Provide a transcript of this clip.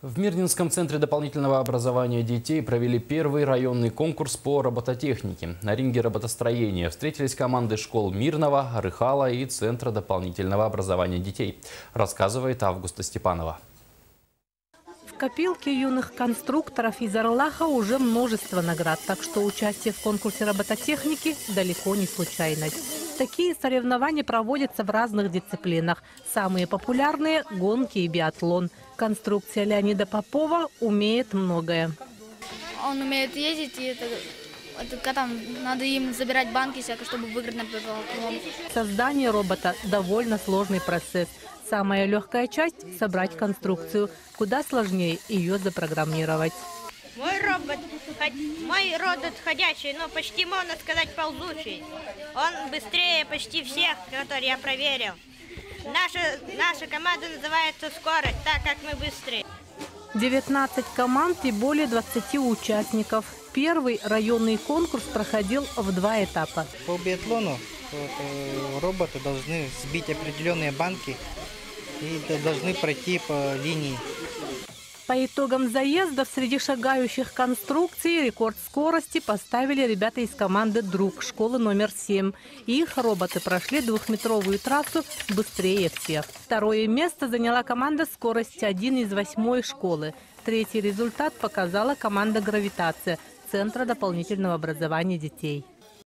В Мирнинском центре дополнительного образования детей провели первый районный конкурс по робототехнике. На ринге роботостроения встретились команды школ Мирного, Рыхала и Центра дополнительного образования детей, рассказывает Августа Степанова. В копилке юных конструкторов из Арлаха уже множество наград, так что участие в конкурсе робототехники далеко не случайность. Такие соревнования проводятся в разных дисциплинах. Самые популярные – гонки и биатлон. Конструкция Леонида Попова умеет многое. Он умеет ездить, и там надо им забирать банки всякое, чтобы выиграть на биатлон. Создание робота – довольно сложный процесс. Самая легкая часть – собрать конструкцию. Куда сложнее ее запрограммировать. Мой робот ходячий, но почти, можно сказать, ползучий. Он быстрее почти всех, которые я проверил. Наша команда называется «Скорость», так как мы быстрее. 19 команд и более 20 участников. Первый районный конкурс проходил в 2 этапа. По биатлону роботы должны сбить определенные банки и должны пройти по линии. По итогам заездов среди шагающих конструкций рекорд скорости поставили ребята из команды «Друг» школы номер 7. Их роботы прошли 2-метровую трассу быстрее всех. Второе место заняла команда «Скорость 1» из 8-й школы. Третий результат показала команда «Гравитация» Центра дополнительного образования детей.